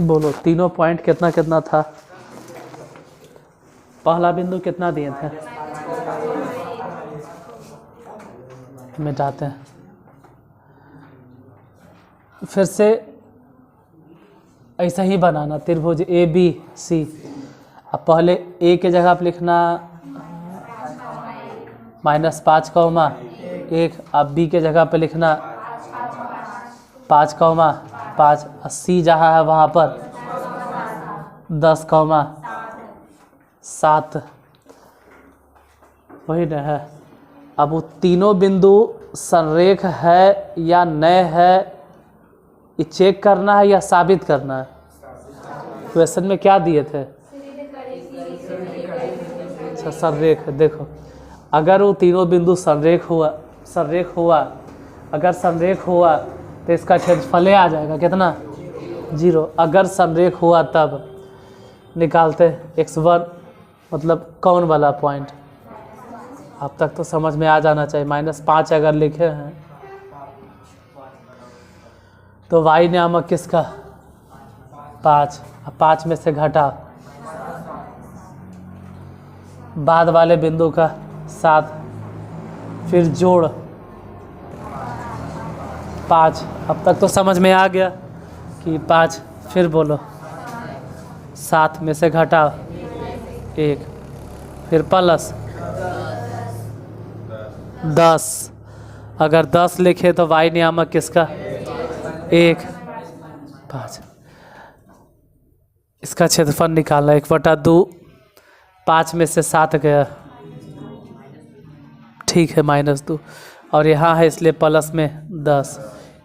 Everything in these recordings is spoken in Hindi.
बोलो तीनों पॉइंट कितना कितना था? पहला बिंदु कितना दिए थे? मिटाते हैं फिर से। ऐसा ही बनाना त्रिभुज ए बी सी। अब पहले ए के जगह पर लिखना -5,1। अब बी के जगह पे लिखना 5,5। सी जहाँ है वहाँ पर 10,7। वही न है। अब वो तीनों बिंदु संरेख है या नए है, ये चेक करना है या साबित करना है? क्वेश्चन में क्या दिए थे? अच्छा संरेख। देखो अगर वो तीनों बिंदु संरेख हुआ अगर संरेख हुआ तो इसका क्षेत्रफल आ जाएगा कितना? 0। अगर संरेख हुआ तब निकालते x1 मतलब कौन वाला पॉइंट। अब तक तो समझ में आ जाना चाहिए। -5 अगर लिखे हैं तो y नामक किसका? 5। अब 5 में से घटा बाद वाले बिंदु का 7, फिर जोड़ 5। अब तक तो समझ में आ गया कि 5। फिर बोलो 7 में से घटा 1, फिर प्लस 10। अगर 10 लिखे तो y नियामक किसका? 1, 5। इसका क्षेत्रफल निकालना 1/2। 5 में से 7 गया, ठीक है -2। और यहाँ है इसलिए प्लस में 10।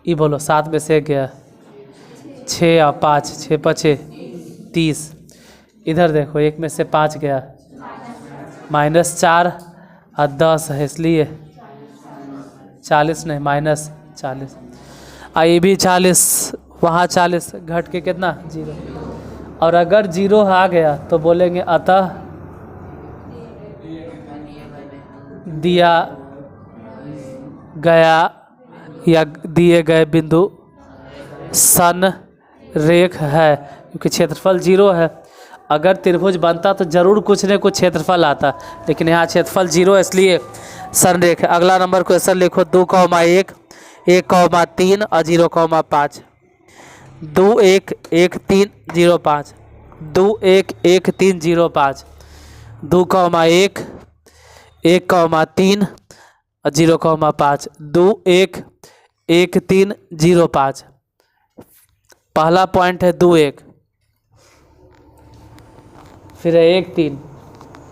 ये बोलो 7 में से गया 6 और 5, 6 5 30। इधर देखो 1 में से 5 गया -4 और 10 है इसलिए 40 नहीं -40। ये भी 40, वहाँ 40 घट के कितना? 0। और अगर 0 आ गया तो बोलेंगे अतः दिया गया या दिए गए बिंदु संरेख है, क्योंकि क्षेत्रफल 0 है। अगर त्रिभुज बनता तो जरूर कुछ न कुछ क्षेत्रफल आता, लेकिन यहाँ क्षेत्रफल 0 है इसलिए संरेख है। अगला नंबर क्वेश्चन लिखो 2,1, 1,3 और 0,5। 2 1 1 3 0 5। 2 1 1 3 0 5। 2,1 1,3 और 0,5। 2 1 1 3 0 5। पहला पॉइंट है 2 1, फिर है 1 3,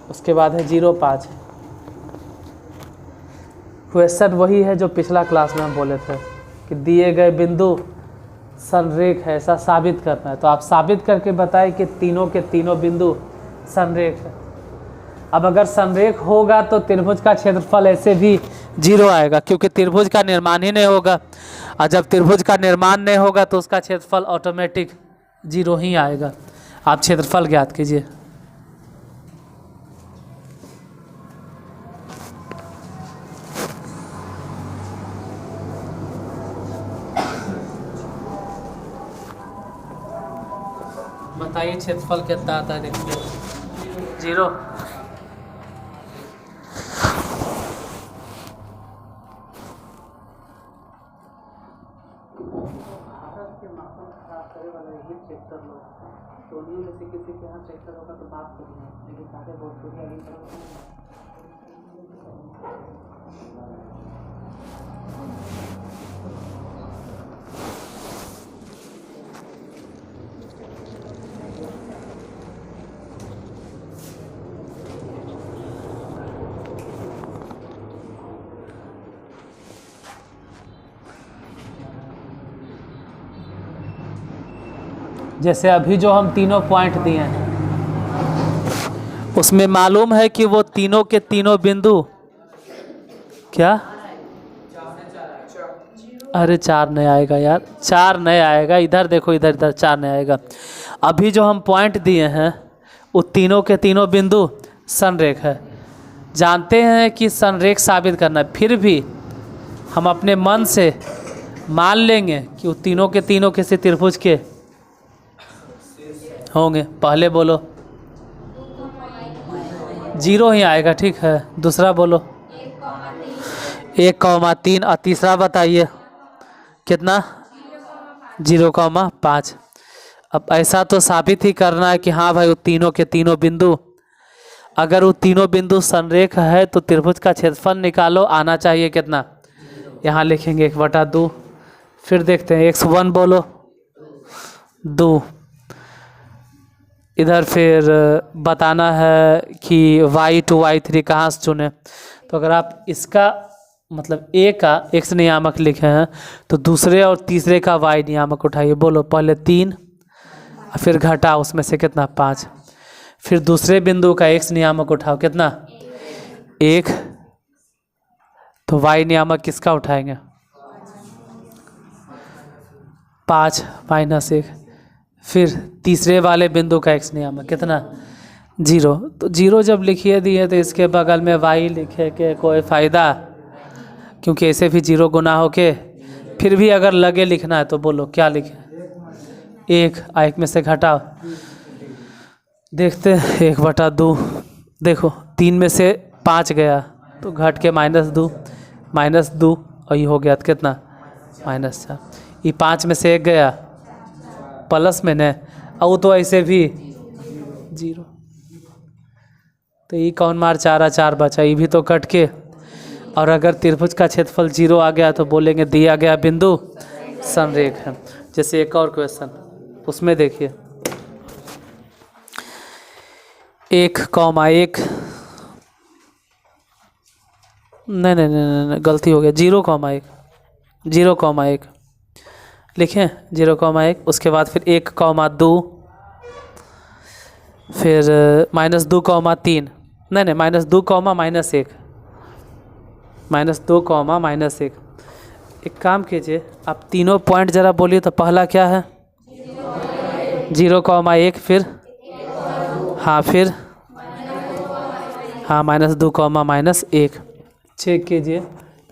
उसके बाद है 0 5। क्वेश्चन वही है जो पिछला क्लास में हम बोले थे कि दिए गए बिंदु संरेख है, ऐसा साबित करना है। तो आप साबित करके बताएं कि तीनों के तीनों बिंदु संरेख है। अब अगर संरेख होगा तो त्रिभुज का क्षेत्रफल ऐसे भी 0 आएगा, क्योंकि त्रिभुज का निर्माण ही नहीं होगा। और जब त्रिभुज का निर्माण नहीं होगा तो उसका क्षेत्रफल ऑटोमेटिक 0 ही आएगा। आप क्षेत्रफल ज्ञात कीजिए। बताइए क्षेत्रफल कितना आता है? देखिए 0। में से किसी के यहाँ ट्रैक्टर होगा तो बात करिए, लेकिन सारे जैसे अभी जो हम तीनों पॉइंट दिए हैं उसमें मालूम है कि वो तीनों के तीनों बिंदु क्या? अरे 4 नहीं आएगा यार, 4 नहीं आएगा। इधर देखो, इधर 4 नहीं आएगा। अभी जो हम पॉइंट दिए हैं वो तीनों के तीनों बिंदु संरेख है। जानते हैं कि संरेख साबित करना है, फिर भी हम अपने मन से मान लेंगे कि वो तीनों के तीनों किसी त्रिभुज के होंगे। पहले बोलो, 0 ही आएगा, ठीक है। दूसरा बोलो 1,3 और तीसरा बताइए कितना 0,5। अब ऐसा तो साबित ही करना है कि हाँ भाई वो तीनों के तीनों बिंदु, अगर वो तीनों बिंदु संरेख है तो त्रिभुज का क्षेत्रफल निकालो, आना चाहिए कितना, यहाँ लिखेंगे 1/2। फिर देखते हैं x1 बोलो 2, इधर फिर बताना है कि y2 y3 कहाँ से चुने। तो अगर आप इसका मतलब a का x नियामक लिखे हैं तो दूसरे और तीसरे का y नियामक उठाइए। बोलो पहले 3 फिर घटा उसमें से कितना 5, फिर दूसरे बिंदु का x नियामक उठाओ कितना 1, तो y नियामक किसका उठाएंगे 5 -1, फिर तीसरे वाले बिंदु का x नियामक कितना 0। तो 0 जब लिखिए दिए तो इसके बगल में y लिखे के कोई फ़ायदा, क्योंकि ऐसे भी 0 गुना हो के। फिर भी अगर लगे लिखना है तो बोलो क्या लिखें 1, 1 में से घटाओ, देखते 1/2। देखो 3 में से 5 गया तो घट के -2 और ये हो गया तो कितना -4। ये 5 में से 1 गया प्लस में न, और तो ऐसे भी 0, तो ये कौन मार 4 4 बचा, ये भी तो कट के। और अगर त्रिभुज का क्षेत्रफल 0 आ गया तो बोलेंगे दिया गया बिंदु संरेख है। जैसे एक और क्वेश्चन उसमें देखिए 1,1 नहीं गलती हो गया 0,1 लिखें 0,1। उसके बाद फिर 1,2, फिर -2,3 नहीं -2, -1 एक काम कीजिए आप तीनों पॉइंट ज़रा बोलिए। तो पहला क्या है 0,1, फिर हाँ फिर हाँ -2, -1। चेक कीजिए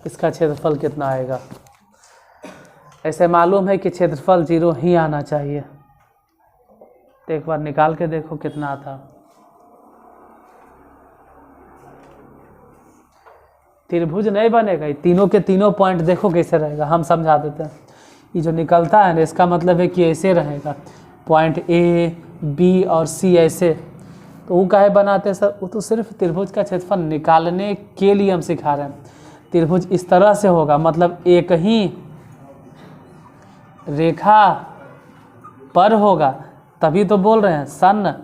इसका क्षेत्रफल कितना आएगा। ऐसे मालूम है कि क्षेत्रफल 0 ही आना चाहिए, तो एक बार निकाल के देखो कितना आता। त्रिभुज नहीं बनेगा, ये तीनों के तीनों पॉइंट देखो कैसे रहेगा, हम समझा देते हैं। ये जो निकलता है ना इसका मतलब है कि ऐसे रहेगा, पॉइंट A, B और C ऐसे। तो वो काहे बनाते हैं सर, वो तो सिर्फ त्रिभुज का क्षेत्रफल निकालने के लिए हम सिखा रहे हैं। त्रिभुज इस तरह से होगा, मतलब एक ही रेखा पर होगा, तभी तो बोल रहे हैं सन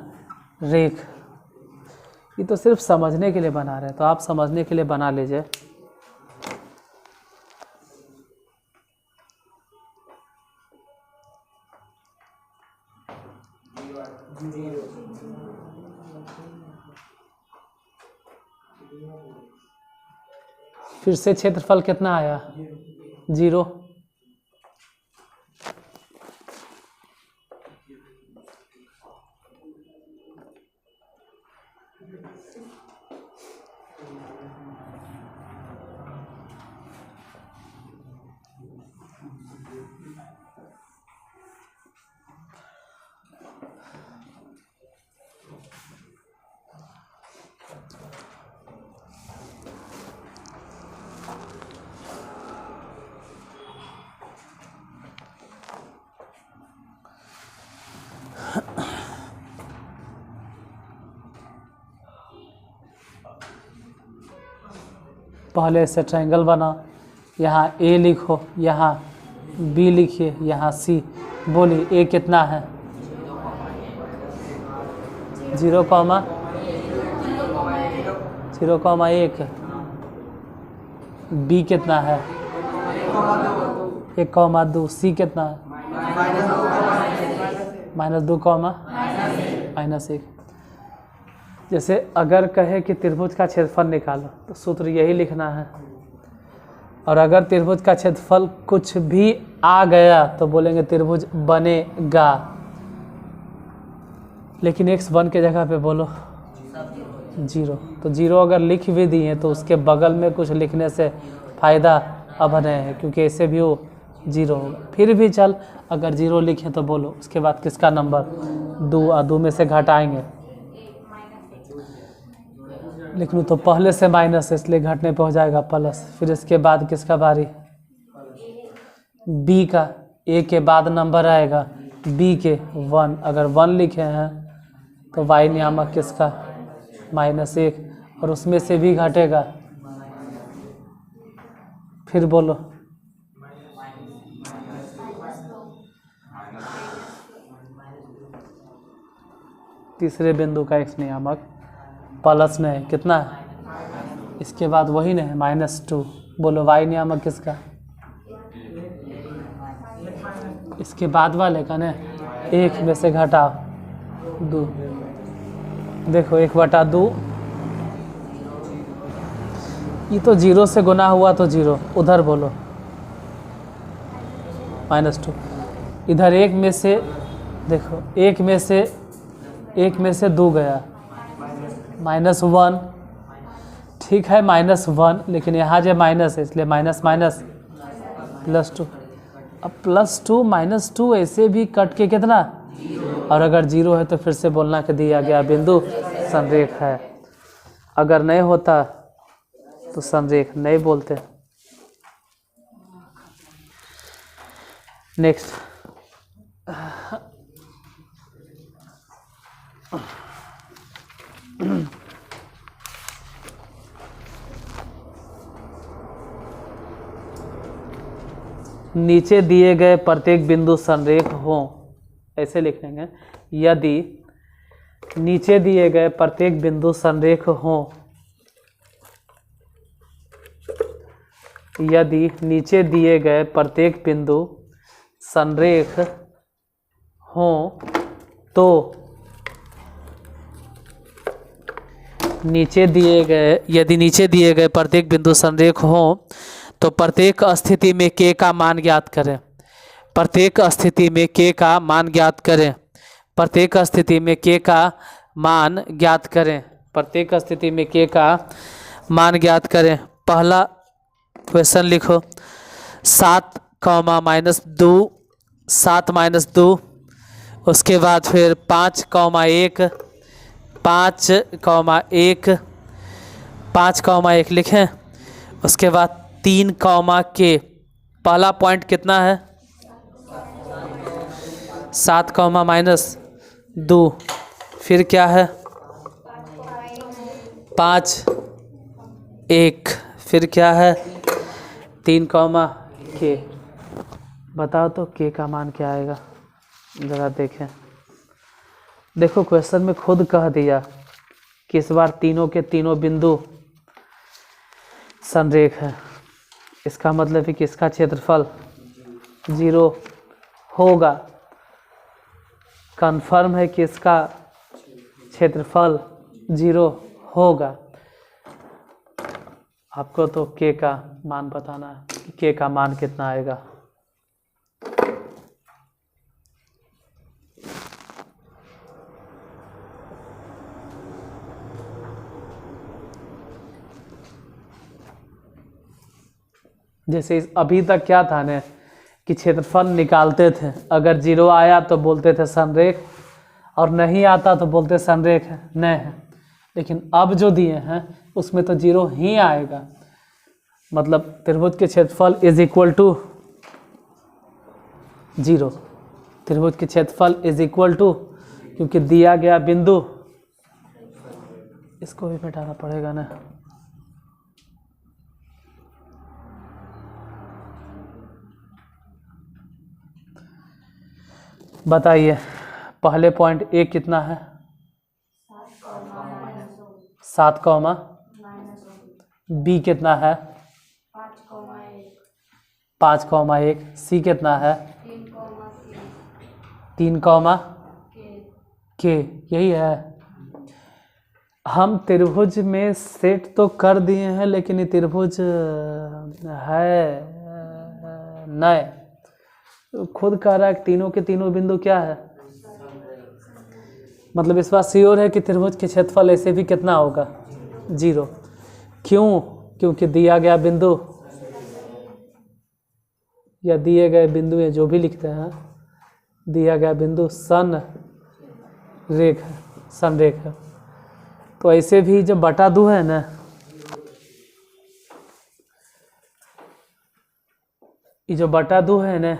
रेख। ये तो सिर्फ समझने के लिए बना रहे हैं, तो आप समझने के लिए बना लीजिए। फिर से क्षेत्रफल कितना आया 0। पहले से ट्रायंगल बना, यहाँ A लिखो, यहाँ B लिखिए, यहाँ C। बोलिए A कितना है 0,1। B कितना है 1,2। C कितना है -2,-1। जैसे अगर कहे कि त्रिभुज का क्षेत्रफल निकालो तो सूत्र यही लिखना है, और अगर त्रिभुज का क्षेत्रफल कुछ भी आ गया तो बोलेंगे त्रिभुज बनेगा। लेकिन x1 के जगह पे बोलो 0, तो 0 अगर लिख भी दिए तो उसके बगल में कुछ लिखने से फ़ायदा अब नहीं है, क्योंकि ऐसे भी वो जीरो होगा। फिर भी चल, अगर जीरो लिखे तो बोलो उसके बाद किसका नंबर, दो, और दो में से घटाएंगे, लेकिन तो पहले से माइनस है इसलिए घटने पे हो जाएगा प्लस। फिर इसके बाद किसका बारी, बी का। ए के बाद नंबर आएगा बी के 1, अगर 1 लिखे हैं तो वाई नियामक किसका, -1, और उसमें से भी घटेगा। फिर बोलो, तीसरे बिंदु का x नियामक प्लस में है, कितना है, इसके बाद वही ना है -2। बोलो y नियामक किसका, इसके बाद वाले का ना, 1 में से घटाओ 2, देखो 1/2, ये तो 0 से गुना हुआ तो 0, उधर बोलो -2, इधर 1 में से, देखो 1 में से 2 गया, -1, ठीक है -1, लेकिन यहाँ जो माइनस है इसलिए माइनस माइनस +2। अब +2 -2 ऐसे भी कट के कितना, और अगर 0 है तो फिर से बोलना कि दिया गया बिंदु संरेख है। अगर नहीं होता तो संरेख नहीं बोलते। नेक्स्ट, नीचे दिए गए प्रत्येक बिंदु संरेख हो, ऐसे लिख लेंगे, यदि नीचे दिए गए प्रत्येक बिंदु संरेख हो, यदि नीचे दिए गए प्रत्येक बिंदु संरेख हो तो नीचे दिए गए प्रत्येक बिंदु संरेख हो तो प्रत्येक स्थिति में k का मान ज्ञात करें। प्रत्येक स्थिति में k का मान ज्ञात करें। प्रत्येक स्थिति में k का मान ज्ञात करें। प्रत्येक स्थिति में k का मान ज्ञात करें। पहला क्वेश्चन लिखो, 7, -2, 7 -2, उसके बाद फिर 5, 1, 5, 1, 5, 1 लिखें। उसके बाद 3, k। पहला पॉइंट कितना है, 7, -2, फिर क्या है 5, 1, फिर क्या है 3, k। बताओ तो k का मान क्या आएगा, ज़रा देखें। देखो क्वेश्चन में खुद कह दिया कि इस बार तीनों के तीनों बिंदु संरेख है, इसका मतलब है कि इसका क्षेत्रफल 0 होगा। कंफर्म है कि इसका क्षेत्रफल 0 होगा। आपको तो k का मान बताना है कि k का मान कितना आएगा। जैसे अभी तक क्या था ना कि क्षेत्रफल निकालते थे, अगर 0 आया तो बोलते थे संरेख, और नहीं आता तो बोलते संरेख है नहीं है। लेकिन अब जो दिए हैं उसमें तो 0 ही आएगा, मतलब त्रिभुज के क्षेत्रफल = 0। त्रिभुज के क्षेत्रफल = क्योंकि दिया गया बिंदु, इसको भी मिटाना पड़ेगा ना, बताइए पहले पॉइंट ए कितना है, 7, बी कितना है 5, 1, सी कितना है 3, के। यही है। हम त्रिभुज में सेट तो कर दिए हैं, लेकिन ये त्रिभुज है नहीं, खुद कह रहा है कि तीनों के तीनों बिंदु क्या है, मतलब इस बात श्योर है कि त्रिभुज के क्षेत्रफल ऐसे भी कितना होगा 0। क्यों, क्योंकि दिया गया बिंदु या दिए गए बिंदु या जो भी लिखते हैं, दिया गया बिंदु सन रेख है, संरेख है। तो ऐसे भी जब बटा दो है ना, ये जो बटा दो है ना,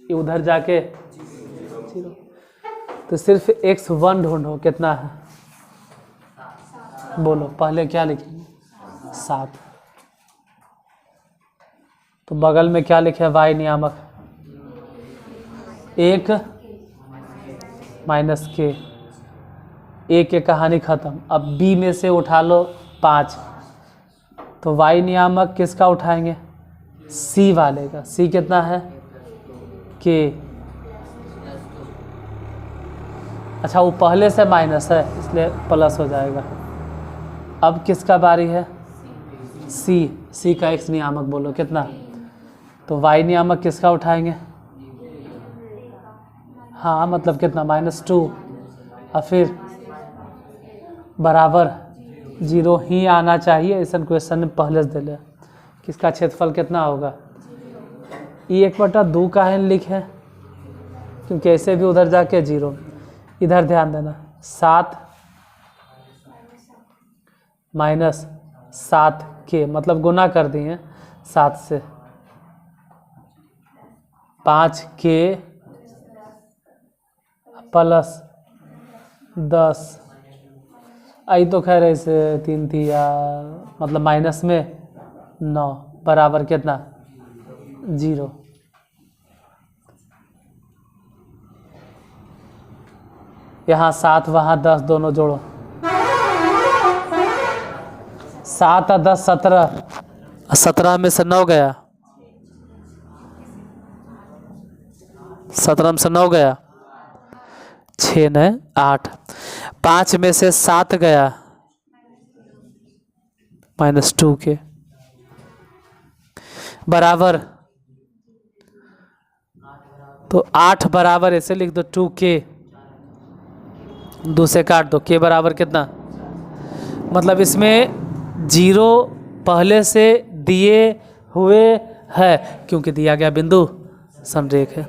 ये उधर जाके 0, तो सिर्फ x1 ढूंढो कितना है, बोलो पहले क्या लिखेंगे, 7। तो बगल में क्या लिखे, y नियामक 1 माइनस k, a के कहानी खत्म। अब b में से उठा लो 5, तो y नियामक किसका उठाएंगे, c वाले का। c कितना है, k। अच्छा वो पहले से माइनस है इसलिए प्लस हो जाएगा। अब किसका बारी है, c का x नियामक बोलो कितना, तो y नियामक किसका उठाएंगे, हाँ मतलब कितना, -2, और फिर बराबर 0 ही आना चाहिए। ऐसा क्वेश्चन में पहले से दिले किसका क्षेत्रफल कितना होगा, ये 1/2 का है लिखे, क्योंकि ऐसे भी उधर जाके 0। इधर ध्यान देना, 7 माइनस 7 के मतलब गुना कर दिए 7 से, 5 के प्लस 10, आई तो खैर ऐसे 3 थी या मतलब माइनस में 9 बराबर कितना, 0। यहाँ 7 वहाँ 10 दोनों जोड़ो, 7 और 10 17, 17 में से 9 गया, 17 में से 9 गया, 6 9 8, 5 में से 7 गया, -2 के बराबर, तो 8 बराबर ऐसे लिख दो 2k, 2 से काट दो, k बराबर कितना, मतलब इसमें 0 पहले से दिए हुए है क्योंकि दिया गया बिंदु संरेख है।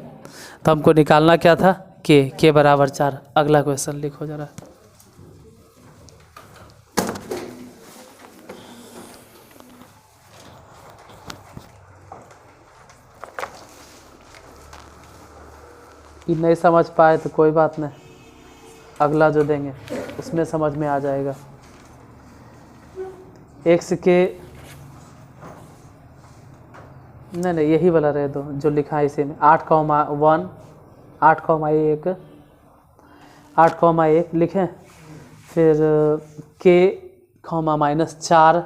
तो हमको निकालना क्या था, k बराबर 4। अगला क्वेश्चन लिखो जरा। ये नहीं समझ पाए तो कोई बात नहीं, अगला जो देंगे उसमें समझ में आ जाएगा। x के नहीं यही वाला रह दो जो लिखा है इसी में, 8,1 8,1 8,1 लिखें, फिर k -4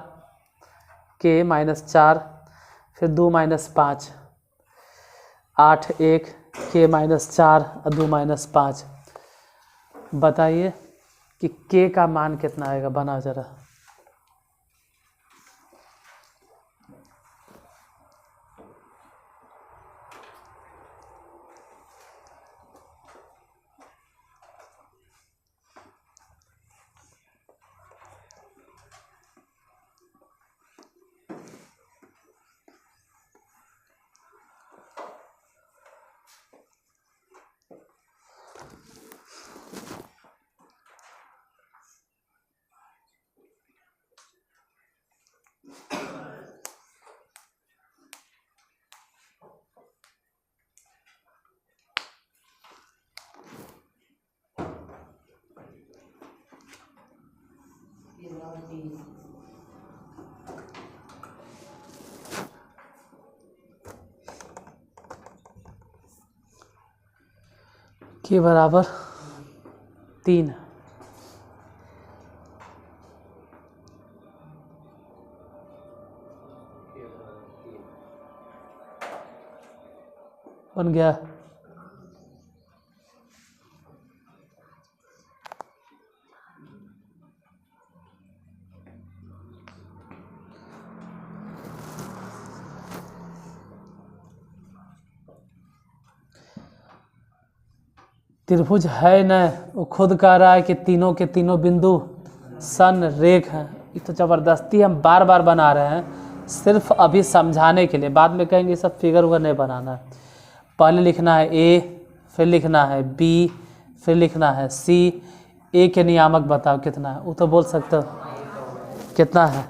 k -4, फिर 2 -5, 8 1 k -4 और 2 -5। बताइए कि k का मान कितना आएगा, बना जरा। k बराबर 3, बन गया। त्रिभुज है न, वो खुद कह रहा है कि तीनों के तीनों बिंदु सन रेख हैं। ये तो ज़बरदस्ती हम बार बार बना रहे हैं सिर्फ अभी समझाने के लिए, बाद में कहेंगे सब फिगर वगैरह नहीं बनाना है। पहले लिखना है ए, फिर लिखना है बी, फिर लिखना है सी। ए के नियामक बताओ कितना है, वो तो बोल सकते हो कितना है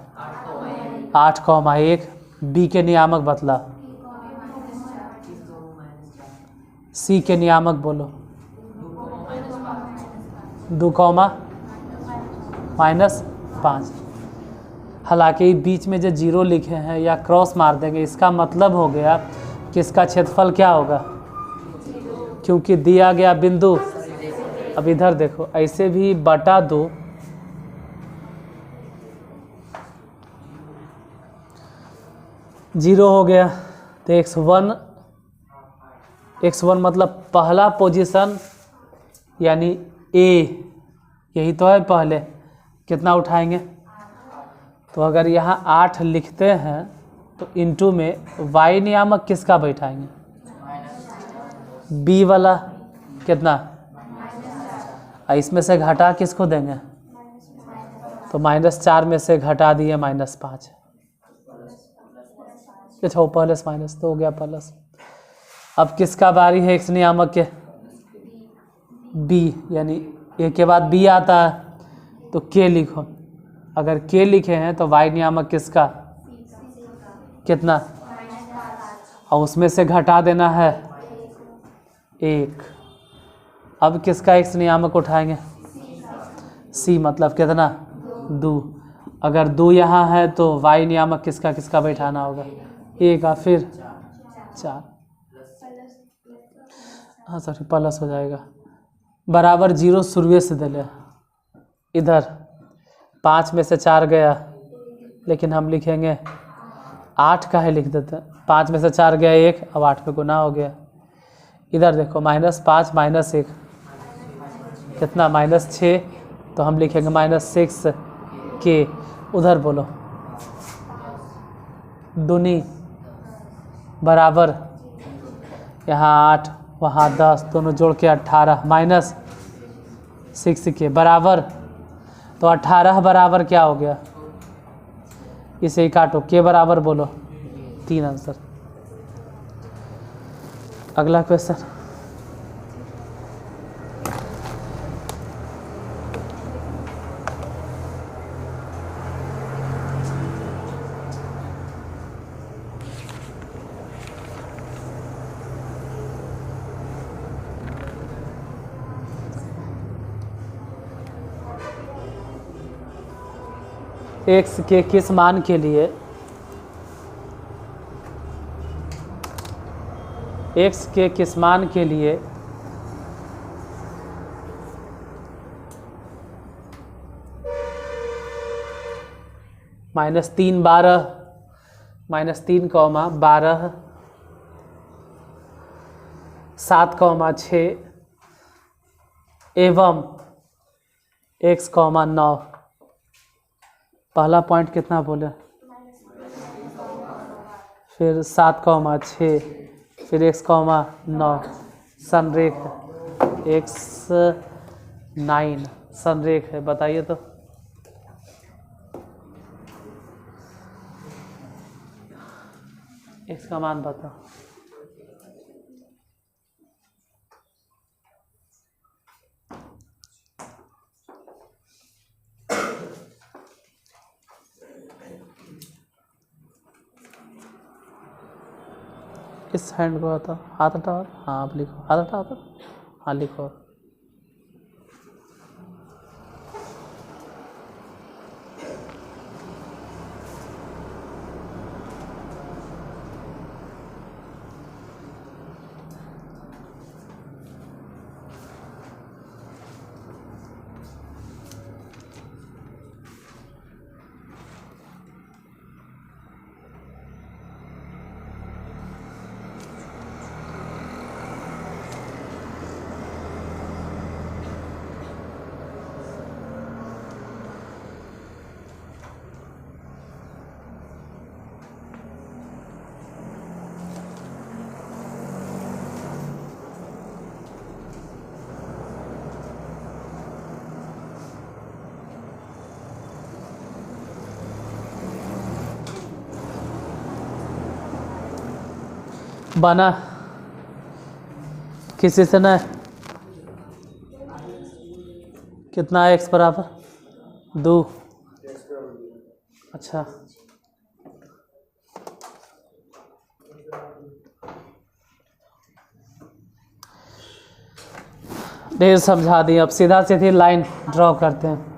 8,1। बी के नियामक बतला, सी के नियामक बोलो 2,-5। हालांकि बीच में जो जीरो लिखे हैं या क्रॉस मार देंगे, इसका मतलब हो गया कि इसका क्षेत्रफल क्या होगा, क्योंकि दिया गया बिंदु। अब इधर देखो, ऐसे भी बटा 2 जीरो हो गया, तो x1 मतलब पहला पोजीशन यानी ए, यही तो है पहले। कितना उठाएंगे, तो अगर यहाँ 8 लिखते हैं तो इनटू में y नियामक किसका बैठाएंगे, b वाला कितना, इसमें से घटा किसको देंगे, तो -4 में से घटा दिए -5। अच्छा प्लस माइनस तो हो गया प्लस। अब किसका बारी है x नियामक के, b, यानी a के बाद b आता है तो k लिखो। अगर k लिखे हैं तो y नियामक किसका कितना, और उसमें से घटा देना है 1। अब किसका x नियामक उठाएंगे, c मतलब कितना 2। अगर 2 यहाँ है तो y नियामक किसका किसका बैठाना होगा, 1 का, फिर 4, हाँ सॉरी प्लस हो जाएगा, बराबर 0 शुरू से दे ले। इधर 5 में से 4 गया, लेकिन हम लिखेंगे 8 का है, लिख देते हैं 5 में से 4 गया 1, अब 8 पे गुना हो गया। इधर देखो -5 -1 कितना -6, तो हम लिखेंगे -6 के। उधर बोलो दूनी बराबर, यहाँ 8 वहाँ 10, दोनों जोड़ के 18 -6 के बराबर, तो 18 बराबर क्या हो गया, इसे ही काटो, के बराबर बोलो 3 आंसर। अगला क्वेश्चन, x के किस मान के लिए x के किस मान के लिए -3 12 -3, 12 7,6 एवं x, 9। पहला पॉइंट कितना बोले, फिर 7,6, फिर x, 9 संरेख x9 संरेख है, बताइए तो। x का मान बताओ, इस हैंड को आता, हाथ हटाओ, हाँ आप लिखो, हाथ हटाओ तो, हाँ लिखो। बना किसी से न, कितना x बराबर 2। अच्छा, ढेर समझा दी। अब सीधा सीधी लाइन ड्रॉ करते हैं।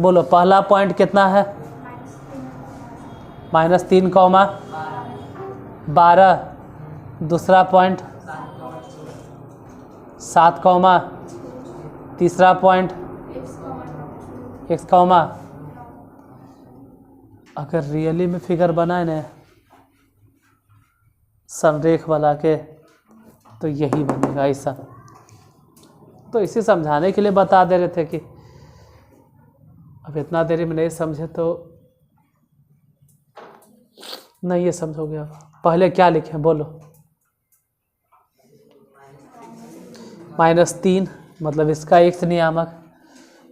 बोलो पहला पॉइंट कितना है? -3, 12। दूसरा पॉइंट 7, तीसरा पॉइंट x, अगर रियली में फिगर बनाए ना संरेख वाला के तो यही बनेगा ऐसा। तो इसे समझाने के लिए बता दे रहे थे कि अब इतना देरी में नहीं समझे तो नहीं ये समझोगे। अब पहले क्या लिखे बोलो? -3 मतलब इसका x नियामक,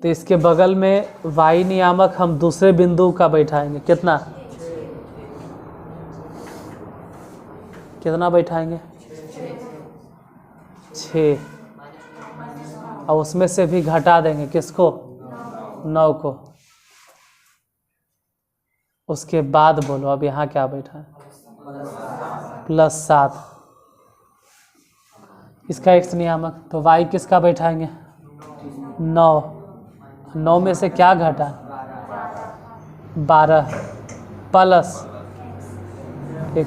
तो इसके बगल में y नियामक हम दूसरे बिंदु का बैठाएंगे। कितना बैठाएंगे? 6। और उसमें से भी घटा देंगे किसको? 9 को। उसके बाद बोलो अब यहाँ क्या बैठा है? +7। इसका x नियामक, तो y किसका बैठाएंगे? 9 में से क्या घटा? 12 प्लस x,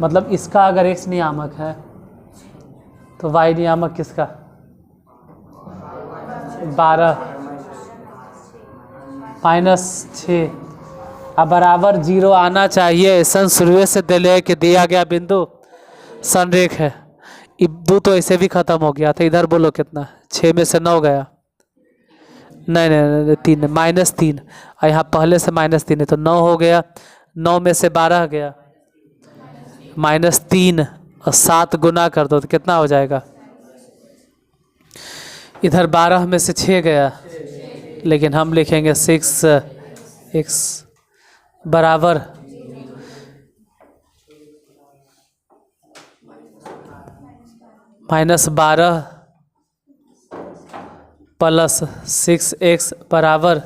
मतलब इसका अगर x नियामक है तो y नियामक किसका? 12 -6। अब बराबर 0 आना चाहिए। ऐसा शुरू से दिले कि दिया गया बिंदु संरेख है। दो तो ऐसे भी खत्म हो गया था। इधर बोलो कितना? 6 में से 9 गया, नहीं 3, -3। और यहाँ पहले से -3 है तो 9 हो गया। 9 में से 12 गया, -3 और 7 गुना कर दो तो कितना हो जाएगा? इधर 12 में से 6 गया, लेकिन हम लिखेंगे 6x बराबर -12 प्लस 6x बराबर,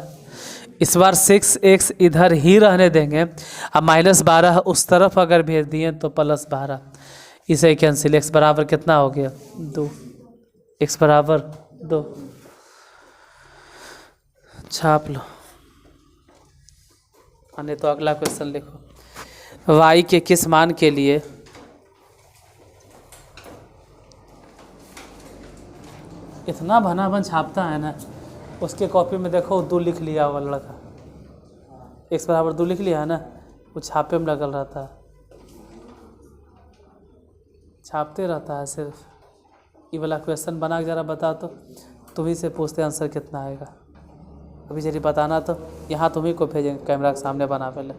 इस बार 6x इधर ही रहने देंगे। अब -12 उस तरफ अगर भेज दिए तो +12, इसे कैंसिल। x बराबर कितना हो गया? 2। x बराबर 2। छाप लो। नहीं तो अगला क्वेश्चन लिखो। y के किस मान के लिए इतना भना भन छापता है ना, उसके कॉपी में देखो 2 लिख लिया हुआ लड़का। x बराबर 2 लिख लिया है ना, वो छापे में लगल रहता है, छापते रहता है सिर्फ। ये वाला क्वेश्चन बना के ज़रा बता तो तुम्ही से पूछते आंसर कितना आएगा। अभी जरी बताना तो यहाँ तुम्ही को भेजेंगे कैमरा के सामने बना पहले।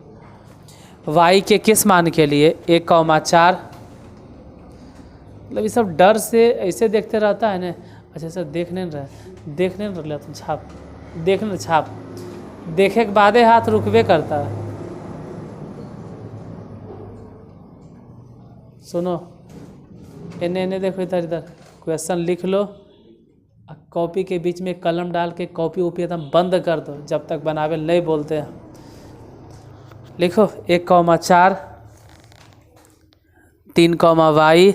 y के किस मान के लिए 1,4, मतलब ये सब डर से ऐसे देखते रहता है ना। अच्छा सर देखने नहीं रहे तुम छाप, देखने छाप, देखे के बादे हाथ रुकवे करता है। सुनो इन्हें देखो, इधर क्वेश्चन लिख लो, कॉपी के बीच में कलम डाल के कॉपी उपी एकदम बंद कर दो जब तक बनावे नहीं बोलते हैं। लिखो 1,4, 3, y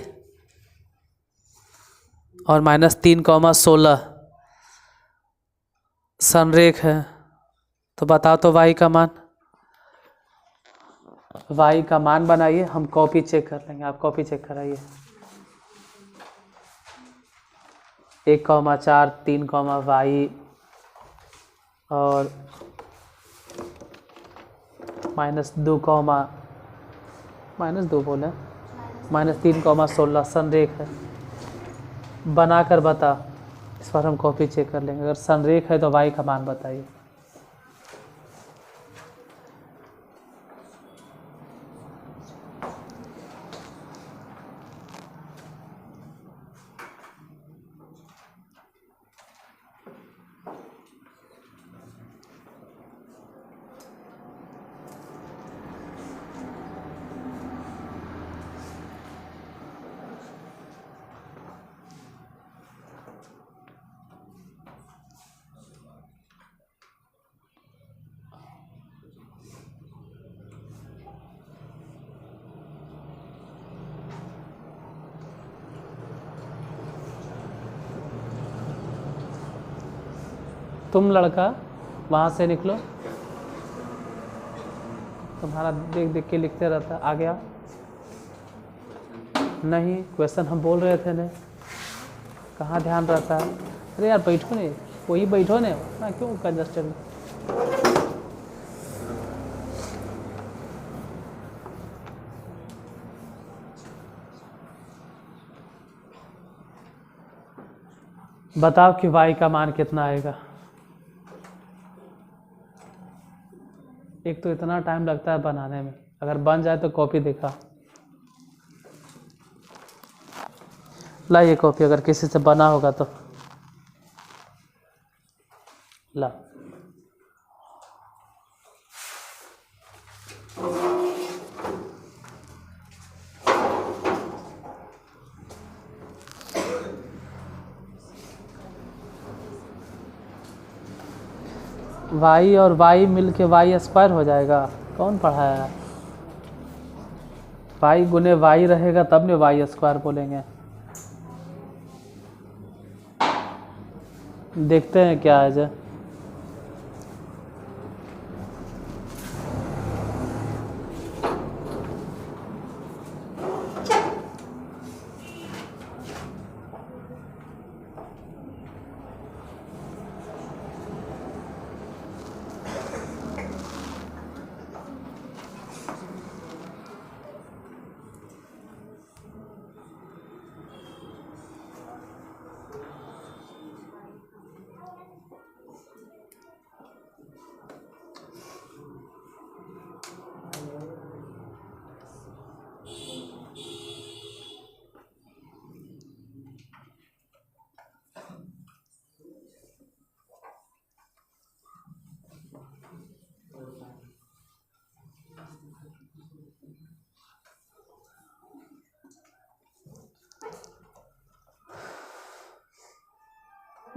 और -3,16 संरेख है। तो बताओ तो y का मान, y का मान बनाइए। हम कॉपी चेक कर लेंगे, आप कॉपी चेक कराइए। 1,4, 3, y और -2 बोले, -3,16 संरेख है। बनाकर बता। इस पर हम कॉपी चेक कर लेंगे। अगर संरेख है तो y का मान बताइए। तुम लड़का वहाँ से निकलो, तुम्हारा देख देख के लिखते रहता। आ गया नहीं, क्वेश्चन हम बोल रहे थे ने, कहाँ ध्यान रहता है। अरे यार बैठो ने, वही बैठो ने ना, क्यों कंजस्टेड। बताओ कि y का मान कितना आएगा। एक तो इतना टाइम लगता है बनाने में, अगर बन जाए तो कॉपी दिखा। ला ये कॉपी, अगर किसी से बना होगा तो ला। y और y मिल के y स्क्वायर हो जाएगा। कौन पढ़ाया? y गुने y रहेगा तब ने y स्क्वायर बोलेंगे। देखते हैं क्या है जो।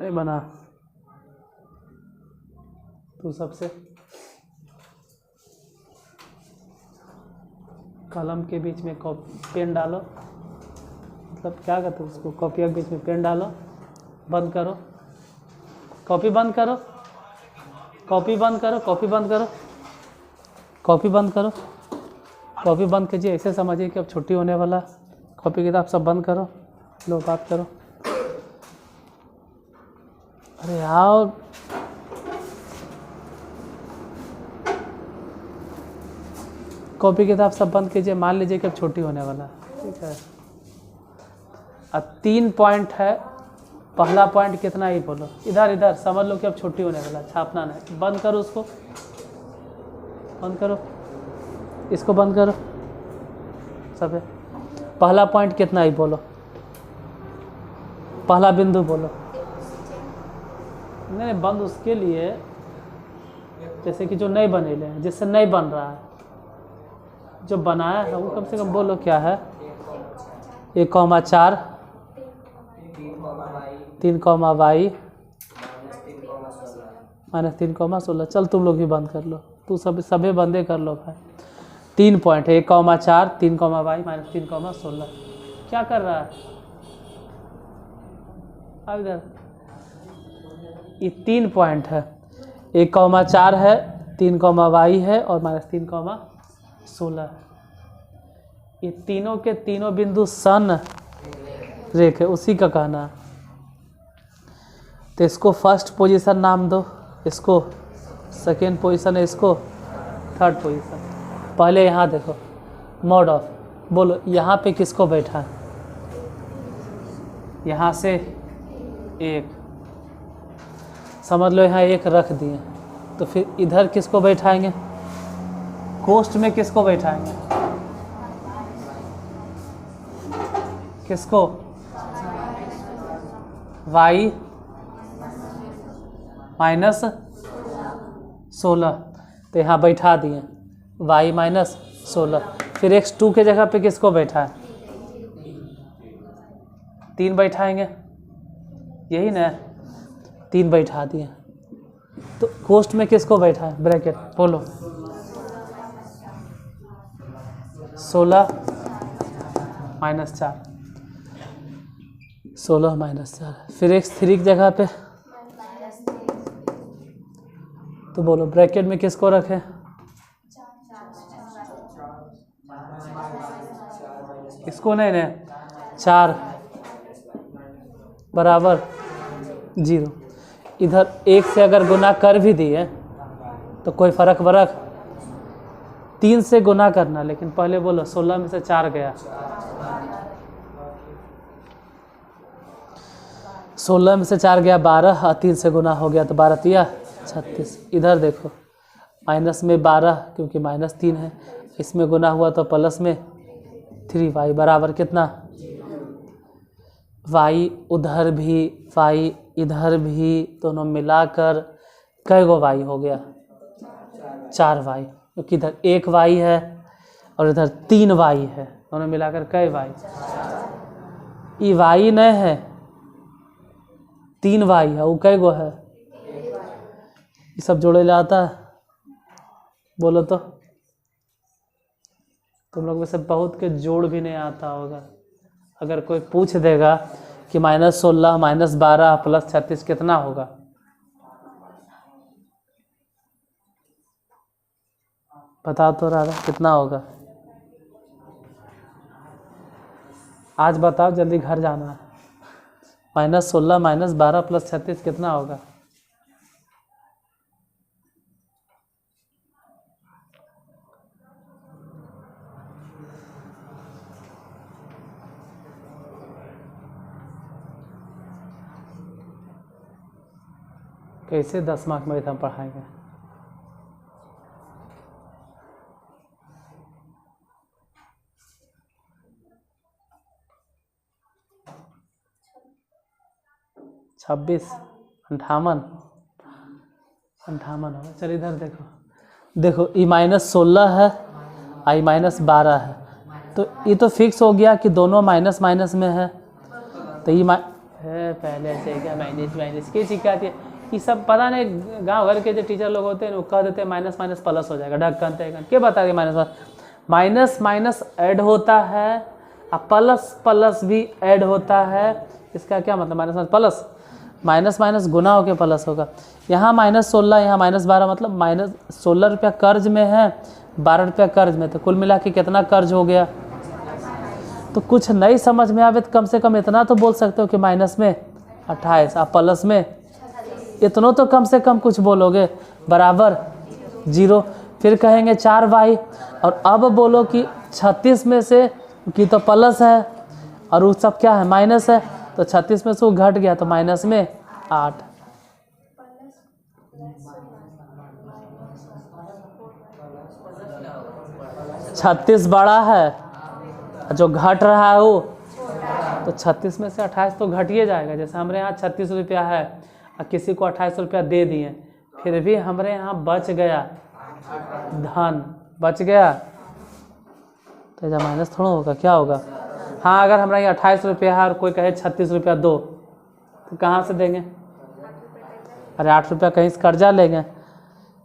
नहीं बना तो सबसे कलम के बीच में पेन डालो, मतलब क्या कहते हैं उसको, कॉपी के बीच में पेन डालो, बंद करो, कॉपी बंद करो, कॉपी बंद करो, कॉपी बंद करो, कॉपी बंद करो, कॉपी बंद कीजिए। ऐसे समझिए कि अब छुट्टी होने वाला। कॉपी किताब सब बंद करो, लो बात करो। अरे यार कॉपी किताब सब बंद कीजिए। मान लीजिए कि अब छुट्टी होने वाला है, ठीक है। अब 3 पॉइंट है। पहला पॉइंट कितना ही बोलो, इधर इधर समझ लो कि अब छुट्टी होने वाला, छापना नहीं। बंद करो उसको, बंद करो, इसको बंद करो सब है। पहला पॉइंट कितना ही बोलो, पहला बिंदु बोलो। नहीं बंद उसके लिए जैसे कि जो नहीं बनेले हैं, जिससे नहीं बन रहा है, जो बनाया है वो कम से कम बोलो क्या है। 1,4 3,y -3,16। चल तुम लोग भी बंद कर लो, तू सभी बंदे कर लो भाई। 3 पॉइंट है, 1,4 3,y -3,16। क्या कर रहा है अब इधर? ये 3 पॉइंट है, 1,4 है, 3,y है और -3,16। ये तीनों के तीनों बिंदु सन रेख है, उसी का कहना है। तो इसको फर्स्ट पोजीशन नाम दो, इसको सेकेंड पोजीशन है, इसको थर्ड पोजीशन। पहले यहाँ देखो, मोड ऑफ बोलो, यहाँ पे किसको बैठा है? यहाँ से 1 समझ लो, यहाँ 1 रख दिए, तो फिर इधर किसको बैठाएंगे? कोष्ठ में किसको बैठाएंगे? किसको? y -16। तो यहाँ बैठा दिए y -16। फिर x2 के जगह पे किसको बैठा है? 3 बैठाएंगे, यही ना, 3 बैठा दिए। तो कोष्ठ में किसको बैठा है? ब्रैकेट बोलो, 16 -4, 16 -4। फिर x3 की जगह पे तो बोलो ब्रैकेट में किसको रखें? इसको नहीं ना, 4 बराबर 0। इधर 1 से अगर गुना कर भी दिए तो कोई फर्क 3 से गुना करना, लेकिन पहले बोलो 16 में से 4 गया, 16 में से 4 गया 12 और 3 से गुना हो गया तो 12 तिया 36। इधर देखो माइनस में 12 क्योंकि -3 है, इसमें गुना हुआ तो प्लस में 3y बराबर कितना? y उधर भी y इधर भी, दोनों मिलाकर कै गो y हो गया? 4y, क्योंकि इधर 1y है और इधर 3y है, दोनों मिलाकर कै y? ये y नहीं है, 3y है, वो कै गो है? ये सब जोड़े लाता है? बोलो तो। तुम लोग में से बहुत के जोड़ भी नहीं आता होगा। अगर कोई पूछ देगा कि -16 -12 + 36 कितना होगा, बता तो राधा कितना होगा? आज बताओ, जल्दी घर जाना है। -16 -12 + 36 कितना होगा? कैसे 10 मार्क में हम पढ़ाएंगे? छब्बीस 58 होगा। चल इधर देखो, देखो ये -16 है आई -12 है, तो ये तो फिक्स हो गया कि दोनों माइनस माइनस में है। तो ये पहले से क्या माइनस की शिकायत है, ये सब पता नहीं। गांव घर के जो टीचर लोग होते हैं वो कह देते हैं माइनस माइनस प्लस हो जाएगा, ढक्कन तैकन क्या बता रहे माइनस माइनस ऐड होता है और प्लस प्लस भी ऐड होता है। इसका क्या मतलब? Minus minus plus, minus minus गुना होकर प्लस होगा। यहाँ -16 यहाँ -12, मतलब -16 रुपया कर्ज में है, 12 रुपया कर्ज में, तो कुल मिला के कितना कर्ज हो गया? तो कुछ नहीं समझ में आवे तो कम से कम इतना तो बोल सकते हो कि माइनस में 28 और प्लस में इतना तो कम से कम कुछ बोलोगे, बराबर 0। फिर कहेंगे 4y, और अब बोलो कि 36 में से कि तो प्लस है और वो सब क्या है? माइनस है। तो 36 में से वो घट गया तो माइनस में 8। छत्तीस बड़ा है, जो घट रहा है वो, तो 36 में से 28 तो घटिए जाएगा। जैसे हमारे यहाँ 36 रुपया है और किसी को 28 रुपया दे दिए, फिर भी हमारे यहाँ बच गया, धन बच गया, तो जब माइनस थोड़ा होगा, क्या होगा? हाँ, अगर हमारा यहाँ 28 रुपया है और कोई कहे 36 रुपया दो, तो कहाँ से देंगे? अरे 8 रुपया कहीं से कर्जा लेंगे,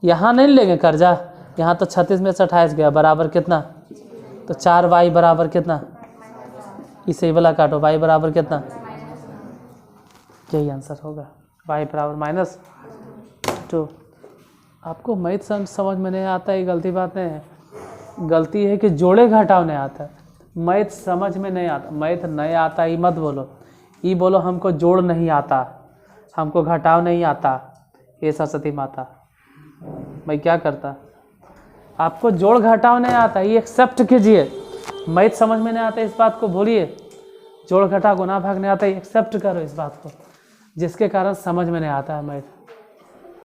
यहाँ नहीं लेंगे कर्जा। यहाँ तो 36 में से 28 गया, बराबर कितना? तो 4y बराबर कितना? इसे वाला काटो, y बराबर कितना? यही आंसर होगा, y बराबर -2। आपको मैथ समझ में नहीं आता, ये गलती बात नहीं है। गलती है कि जोड़े घटाव नहीं आता, मैथ समझ में नहीं आता। मैथ नहीं आता ये मत बोलो, ये बोलो हमको जोड़ नहीं आता, हमको घटाव नहीं आता। ये सरस्वती माता, मैं क्या करता? आपको जोड़ घटाव नहीं आता, ये एक्सेप्ट कीजिए। मैथ समझ में नहीं आता, इस बात को बोलिए। जोड़ घटाव गुना भाग नहीं आता, ये एक्सेप्ट करो इस बात को, जिसके कारण समझ में नहीं आता है मैथ।